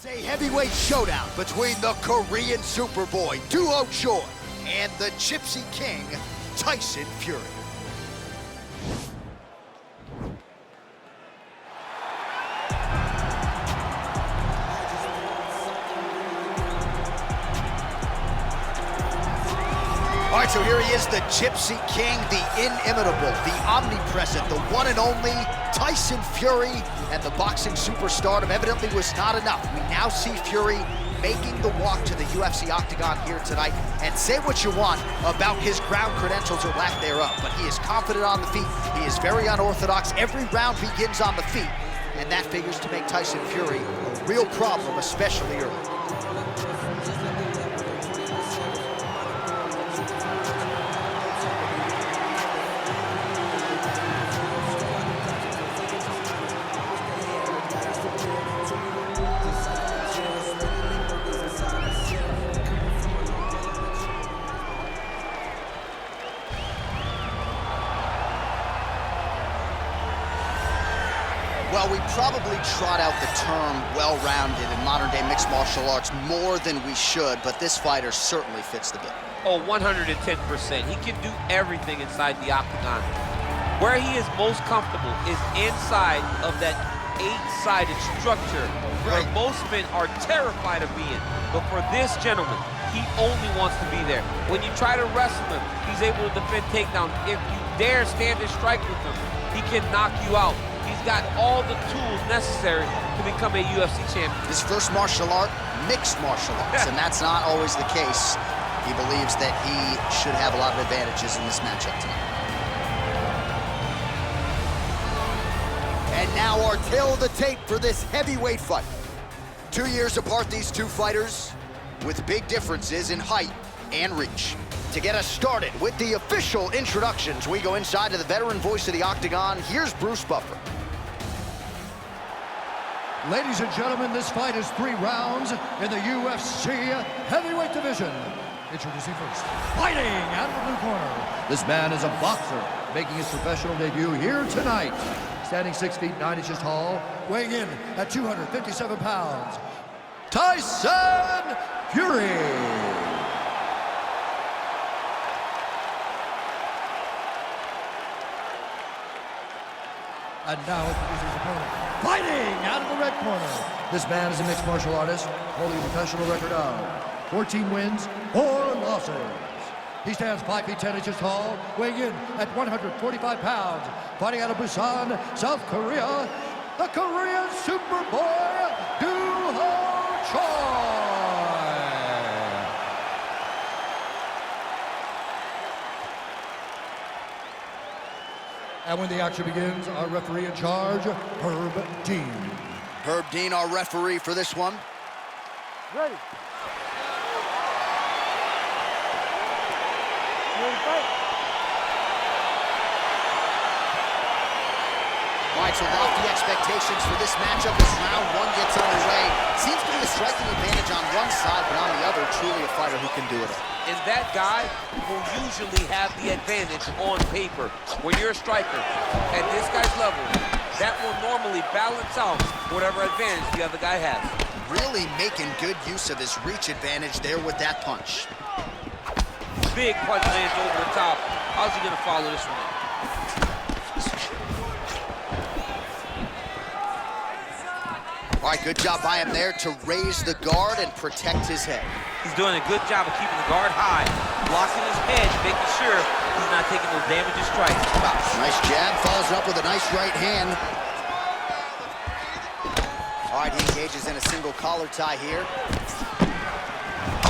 It's a heavyweight showdown between the Korean Superboy, Dooho Choi, and the Gypsy King, Tyson Fury. All right, so here he is, the Gypsy King, the inimitable, the omnipresent, the one and only Tyson Fury, and the boxing superstardom evidently was not enough. We now see Fury making the walk to the UFC octagon here tonight, and say what you want about his ground credentials or lack thereof, but he is confident on the feet, he is very unorthodox, every round begins on the feet, and that figures to make Tyson Fury a real problem, especially early. Well, we probably trot out the term well-rounded in modern-day mixed martial arts more than we should, but this fighter certainly fits the bill. Oh, 110%. He can do everything inside the octagon. Where he is most comfortable is inside of that 8-sided structure, where most men are terrified of being. But for this gentleman, he only wants to be there. When you try to wrestle him, he's able to defend takedowns. If you dare stand and strike with him, he can knock you out. He's got all the tools necessary to become a UFC champion. His first martial art, mixed martial arts, and that's not always the case. He believes that he should have a lot of advantages in this matchup tonight. And now our tale of the tape for this heavyweight fight. 2 years apart, these two fighters, with big differences in height and reach. To get us started with the official introductions, we go inside to the veteran voice of the octagon. Here's Bruce Buffer. Ladies and gentlemen, this fight is 3 rounds in the UFC heavyweight division. Introducing first, fighting out of the blue corner. This man is a boxer, making his professional debut here tonight. Standing 6 feet 9 inches tall, weighing in at 257 pounds, Tyson Fury. And now introducing his opponent, fighting out of the red corner. This man is a mixed martial artist, holding a professional record of 14 wins, 4 losses. He stands 5 feet 10 inches tall, weighing in at 145 pounds, fighting out of Busan, South Korea, the Korean Superboy, Doo Ho Choi. And when the action begins, our referee in charge, Herb Dean. Herb Dean, our referee for this one. Ready. All right, so lofty expectations for this matchup as round 1 gets underway. Seems to be a striking advantage on one side, but on the other, truly a fighter who can do it all. And that guy will usually have the advantage on paper. When you're a striker at this guy's level, that will normally balance out whatever advantage the other guy has. Really making good use of his reach advantage there with that punch. Big punch lands over the top. How's he gonna follow this one up? All right, good job by him there to raise the guard and protect his head. He's doing a good job of keeping the guard high, blocking his head, making sure he's not taking those damaging strikes. Nice jab, follows up with a nice right hand. All right, he engages in a single collar tie here.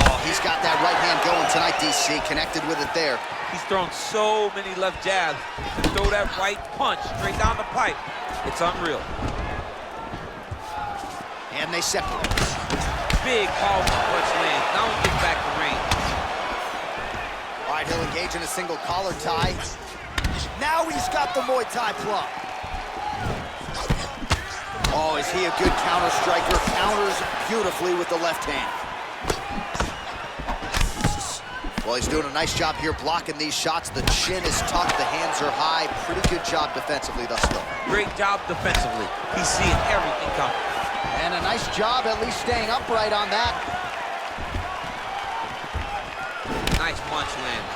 Oh, he's got that right hand going tonight, DC, connected with it there. He's thrown so many left jabs to throw that right punch straight down the pipe. It's unreal. And they separate. Big powerful punch lands. Now he gets back to range. All right, he'll engage in a single collar tie. Now he's got the Muay Thai plum. Oh, is he a good counter striker? Counters beautifully with the left hand. Well, he's doing a nice job here blocking these shots. The chin is tucked, the hands are high. Pretty good job defensively thus far. Great job defensively. He's seeing everything coming. And a nice job at least staying upright on that. Nice punch lands.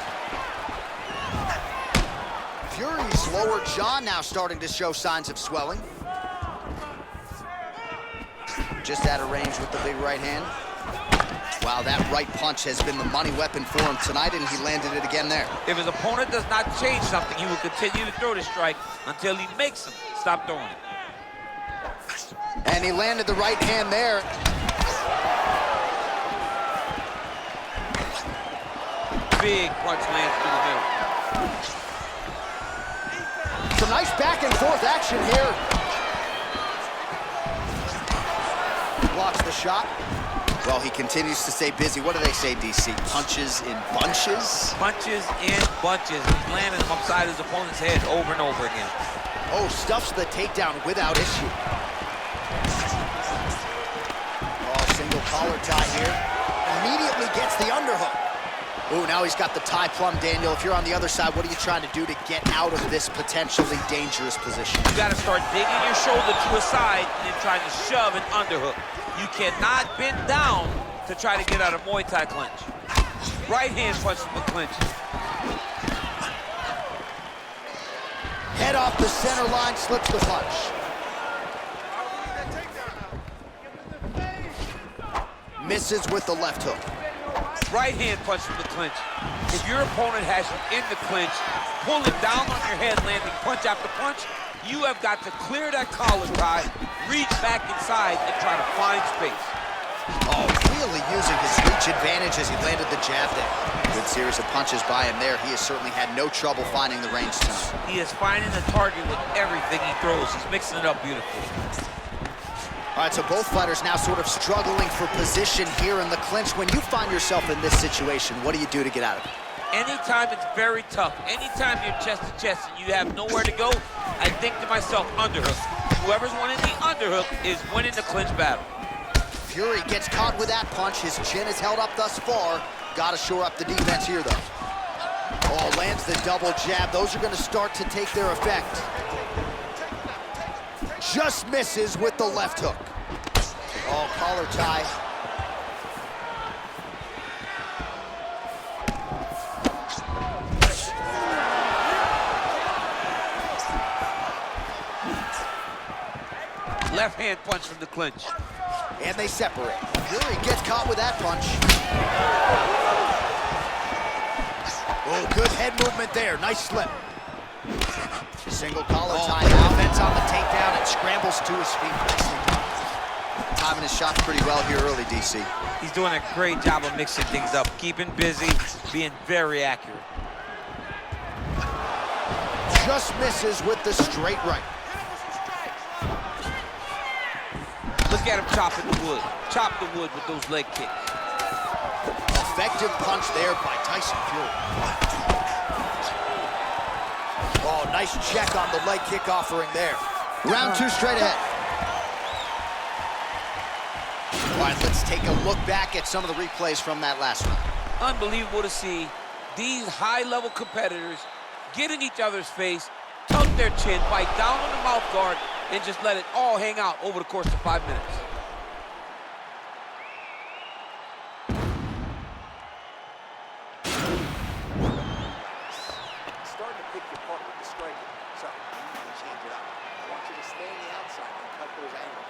Fury's lower jaw now starting to show signs of swelling. Just out of range with the big right hand. Wow, that right punch has been the money weapon for him tonight, and he landed it again there. If his opponent does not change something, he will continue to throw the strike until he makes him stop throwing it. And he landed the right hand there. Big punch lands through the middle. Some nice back and forth action here. Blocks the shot. Well, he continues to stay busy. What do they say, DC? Punches in bunches? Punches in bunches. He's landing them upside his opponent's head over and over again. Oh, stuffs the takedown without issue. Oh, single collar tie here. Immediately gets the underhook. Oh, now he's got the tie plum, Daniel. If you're on the other side, what are you trying to do to get out of this potentially dangerous position? You got to start digging your shoulder to a side and then trying to shove an underhook. You cannot bend down to try to get out of Muay Thai clinch. Right hand punch from the clinch. Head off the center line, slips the punch. Misses with the left hook. Right hand punch from the clinch. If your opponent has you in the clinch, pulling down on your head, landing punch after punch, you have got to clear that collar tie, reach back inside, and try to find space. Oh, really using his reach advantage as he landed the jab there. Good series of punches by him there. He has certainly had no trouble finding the range tonight. He is finding the target with everything he throws. He's mixing it up beautifully. All right, so both fighters now sort of struggling for position here in the clinch. When you find yourself in this situation, what do you do to get out of it? Anytime it's very tough, anytime you're chest to chest and you have nowhere to go, I think to myself, underhook. Whoever's winning the underhook is winning the clinch battle. Fury gets caught with that punch. His chin is held up thus far. Got to shore up the defense here, though. Oh, lands the double jab. Those are going to start to take their effect. Just misses with the left hook. Oh, collar tie. Left hand punch from the clinch. And they separate. Fury gets caught with that punch. Oh, good head movement there. Nice slip. Single collar tie now. Offense on the takedown and scrambles to his feet. Timing his shots pretty well here early, DC. He's doing a great job of mixing things up, keeping busy, being very accurate. Just misses with the straight right. Look at him chopping the wood. Chop the wood with those leg kicks. Effective punch there by Tyson Fury. Oh, nice check on the leg kick offering there. Round two straight ahead. All right, let's take a look back at some of the replays from that last round. Unbelievable to see these high-level competitors get in each other's face, tuck their chin, bite down on the mouth guard, and just let it all hang out over the course of 5 minutes. Starting to pick your part with the striking. So, you can change it up. I want you to stay on the outside and cut those angles.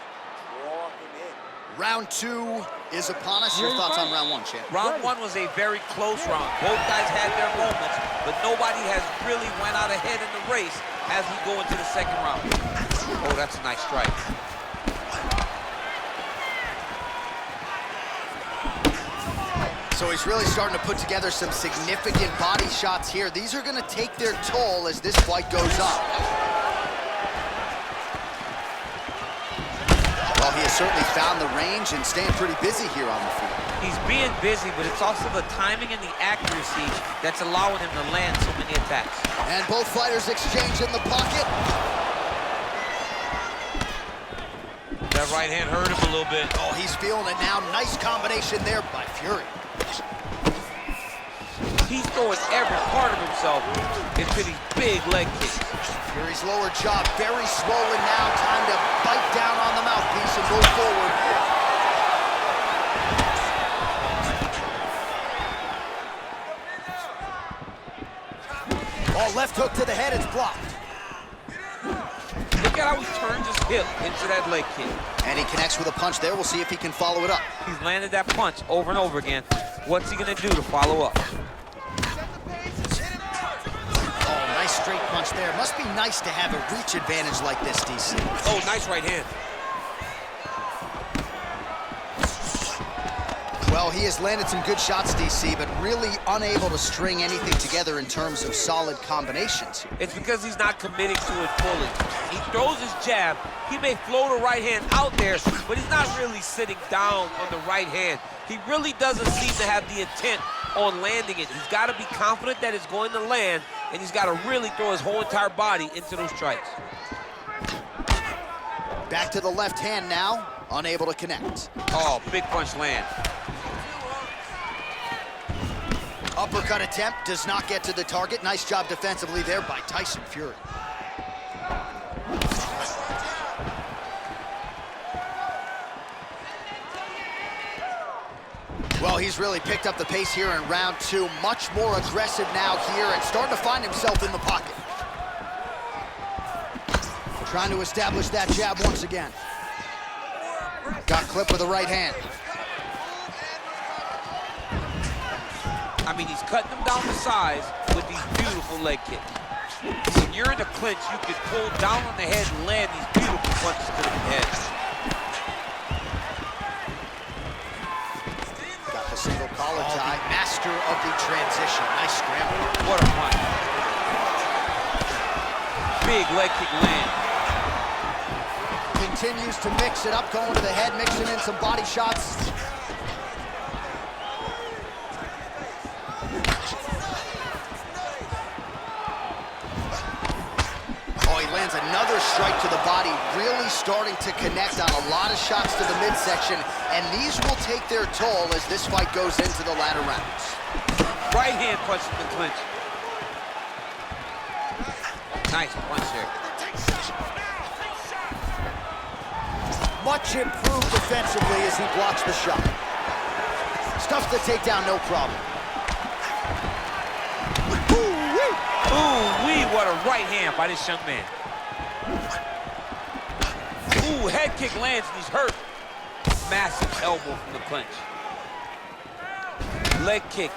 Draw him in. Round two is upon us. Your thoughts on round one, champ? Round one was a very close round. Both guys had their moments, but nobody has really went out ahead in the race as we go into the second round. Oh, that's a nice strike. So he's really starting to put together some significant body shots here. These are going to take their toll as this fight goes on. Well, he has certainly found the range and staying pretty busy here on the field. He's being busy, but it's also the timing and the accuracy that's allowing him to land so many attacks. And both fighters exchange in the pocket. That right hand hurt him a little bit. Oh, he's feeling it now. Nice combination there by Fury. He's throwing every part of himself into these big leg kicks. Fury's lower jaw very swollen now. Time to bite down on the mouthpiece and move forward. Oh, left hook to the head, it's blocked. Look at how he turns his hip into that leg kick. And he connects with a punch there. We'll see if he can follow it up. He's landed that punch over and over again. What's he gonna do to follow up? Oh, nice straight punch there. Must be nice to have a reach advantage like this, DC. Oh, nice right hand. Well, he has landed some good shots, DC, but really unable to string anything together in terms of solid combinations here. It's because he's not committing to it fully. He throws his jab. He may float a right hand out there, but he's not really sitting down on the right hand. He really doesn't seem to have the intent on landing it. He's got to be confident that it's going to land, and he's got to really throw his whole entire body into those strikes. Back to the left hand now, unable to connect. Oh, big punch land. Uppercut attempt does not get to the target. Nice job defensively there by Tyson Fury. Well, he's really picked up the pace here in round two. Much more aggressive now here and starting to find himself in the pocket. Trying to establish that jab once again. Got clipped with the right hand. I mean, he's cutting them down to size with these beautiful leg kicks. When you're in a clinch, you can pull down on the head and land these beautiful punches to the head. Got the single collar tie. Master of the transition. Nice scramble. What a punch. Big leg kick land. Continues to mix it up, going to the head, mixing in some body shots. Lands another strike to the body, really starting to connect on a lot of shots to the midsection, and these will take their toll as this fight goes into the latter rounds. Right hand punch in the clinch. Nice punch there. Much improved defensively as he blocks the shot. Stuffs the takedown, no problem. Ooh-wee, what a right hand by this young man. Ooh, head kick lands and he's hurt. Massive elbow from the clinch. Leg kick.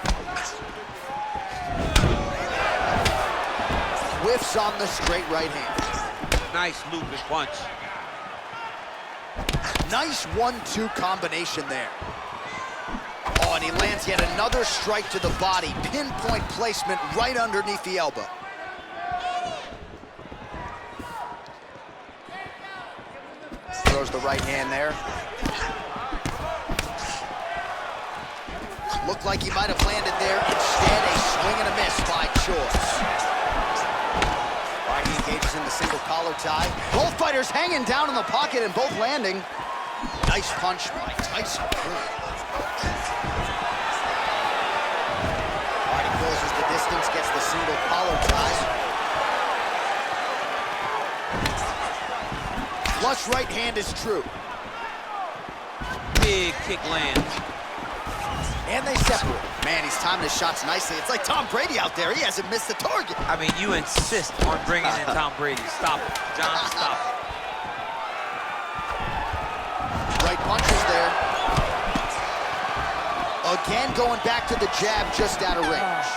Whiffs on the straight right hand. Nice looping punch. Nice 1-2 combination there. Oh, and he lands yet another strike to the body. Pinpoint placement right underneath the elbow. Throws the right hand there. Looked like he might have landed there. Instead, a swing and a miss by Choi. All right, he engages in the single collar tie. Both fighters hanging down in the pocket and both landing. Nice punch by Tyson. All right, he closes the distance, gets the single collar tie. Flush right hand is true. Big kick lands. And they separate. Man, he's timing his shots nicely. It's like Tom Brady out there. He hasn't missed the target. I mean, you insist on bringing in Tom Brady. Stop it, John, stop it. Right punches there. Again, going back to the jab just out of range.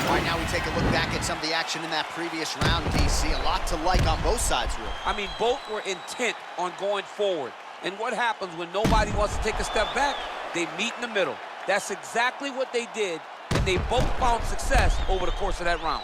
All right, now we take a look back at some of the action in that previous round, DC. A lot to like on both sides, really. I mean, both were intent on going forward. And what happens when nobody wants to take a step back? They meet in the middle. That's exactly what they did, and they both found success over the course of that round.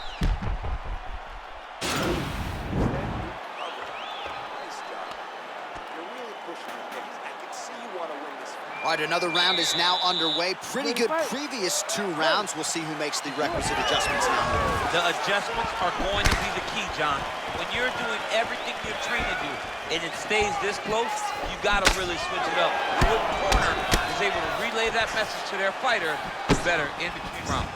All right, another round is now underway. Pretty good previous two rounds. We'll see who makes the requisite adjustments now. The adjustments are going to be the key, John. When you're doing everything you're trained to do, and it stays this close, you got to really switch it up. Good corner is able to relay that message to their fighter better in between rounds.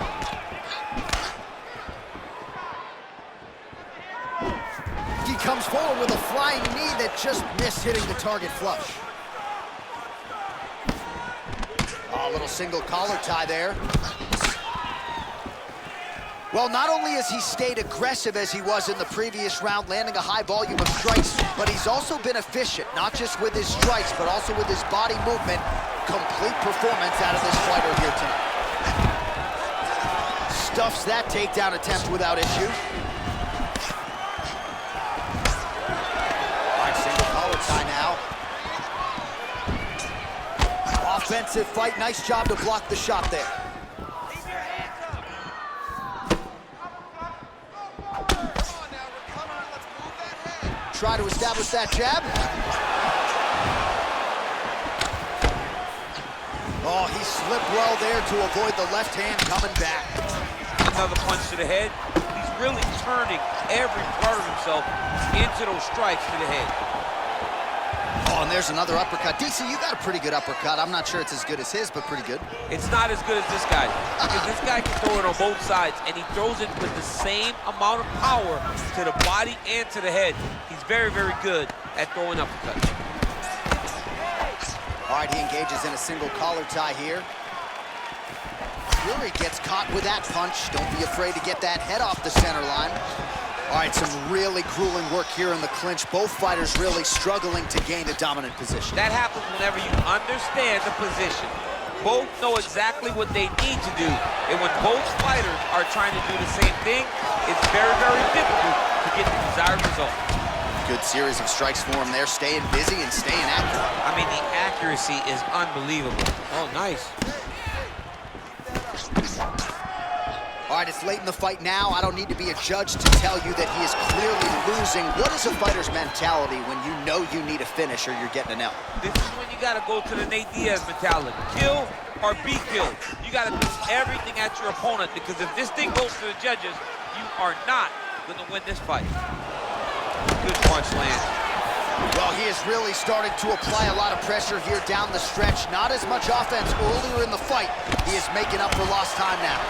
comes forward with a flying knee that just missed hitting the target flush. Oh, a little single collar tie there. Well, not only has he stayed aggressive as he was in the previous round, landing a high volume of strikes, but he's also been efficient, not just with his strikes, but also with his body movement. Complete performance out of this fighter here tonight. Stuffs that takedown attempt without issue. All right, single collar tie now. Offensive fight, nice job to block the shot there. Try to establish that jab. Oh, he slipped well there to avoid the left hand coming back. Another punch to the head. He's really turning every part of himself into those strikes to the head. Oh, and there's another uppercut. DC, you got a pretty good uppercut. I'm not sure it's as good as his, but pretty good. It's not as good as this guy, because this guy can throw it on both sides, and he throws it with the same amount of power to the body and to the head. He's very, very good at throwing uppercuts. All right, he engages in a single collar tie here. Fury gets caught with that punch. Don't be afraid to get that head off the center line. All right, some really grueling work here in the clinch. Both fighters really struggling to gain a dominant position. That happens whenever you understand the position. Both know exactly what they need to do. And when both fighters are trying to do the same thing, it's very, very difficult to get the desired result. Good series of strikes for him there, staying busy and staying accurate. I mean, the accuracy is unbelievable. Oh, nice. All right, it's late in the fight now. I don't need to be a judge to tell you that he is clearly losing. What is a fighter's mentality when you know you need a finish or you're getting an L? This is when you got to go to the Nate Diaz mentality. Kill or be killed. You got to do everything at your opponent, because if this thing goes to the judges, you are not going to win this fight. Good punch lands. Well, he is really starting to apply a lot of pressure here down the stretch. Not as much offense earlier in the fight. He is making up for lost time now.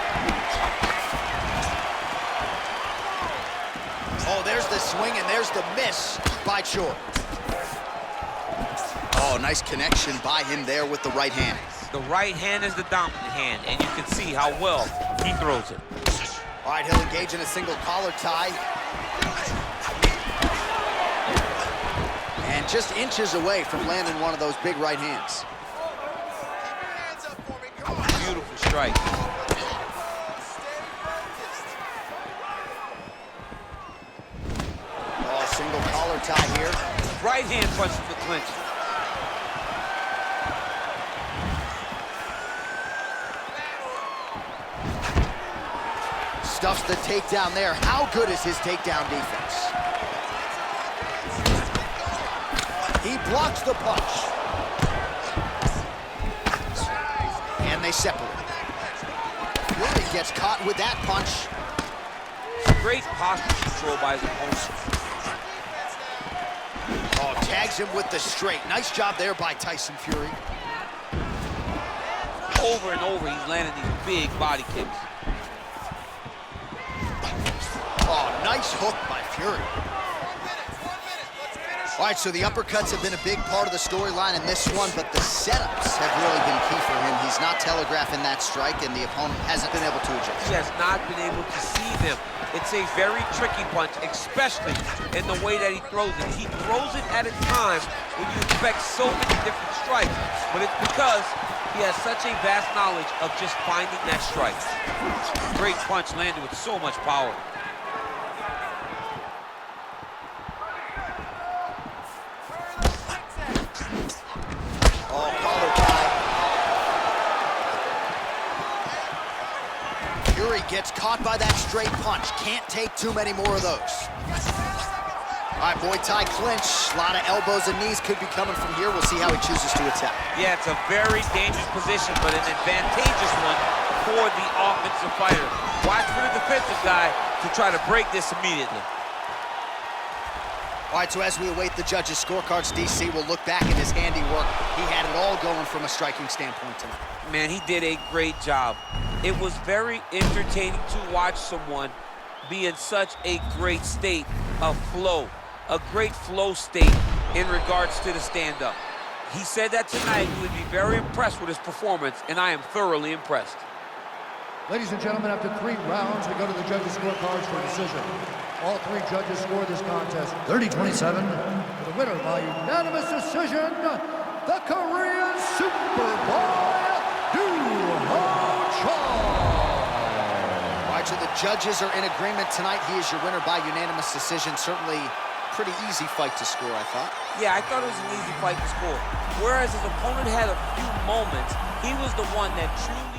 Oh, there's the swing and there's the miss by Choi. Oh, nice connection by him there with the right hand. The right hand is the dominant hand, and you can see how well he throws it. All right, he'll engage in a single collar tie. And just inches away from landing one of those big right hands. Beautiful strike. Oh, single collar tie here. Right hand punches the clinch. Stuffs the takedown there. How good is his takedown defense? He blocks the punch. And they separate. Fury gets caught with that punch. Great posture control by his opponent. Oh, tags him with the straight. Nice job there by Tyson Fury. Over and over, he's landing these big body kicks. Oh, nice hook by Fury. All right, so the uppercuts have been a big part of the storyline in this one, but the setups have really been key for him. He's not telegraphing that strike, and the opponent hasn't been able to adjust. He has not been able to see them. It's a very tricky punch, especially in the way that he throws it. He throws it at a time when you expect so many different strikes, but it's because he has such a vast knowledge of just finding that strike. Great punch landed with so much power. Oh, collar tie. Fury gets caught by that straight punch. Can't take too many more of those. All right, Muay Thai clinch. A lot of elbows and knees could be coming from here. We'll see how he chooses to attack. Yeah, it's a very dangerous position, but an advantageous one for the offensive fighter. Watch for the defensive guy to try to break this immediately. All right, so as we await the judges' scorecards, DC will look back at his handiwork. He had it all going from a striking standpoint tonight. Man, he did a great job. It was very entertaining to watch someone be in such a great state of flow. a great flow state in regards to the stand-up. He said that tonight he would be very impressed with his performance, and I am thoroughly impressed. Ladies and gentlemen, after 3 rounds, we go to the judges' scorecards for a decision. All 3 judges scored this contest 30-27. For the winner by unanimous decision, the Korean Superboy, Doo Ho Choi. All right, so the judges are in agreement tonight. He is your winner by unanimous decision. Certainly pretty easy fight to score, I thought. Yeah, I thought it was an easy fight to score. Whereas his opponent had a few moments, he was the one that truly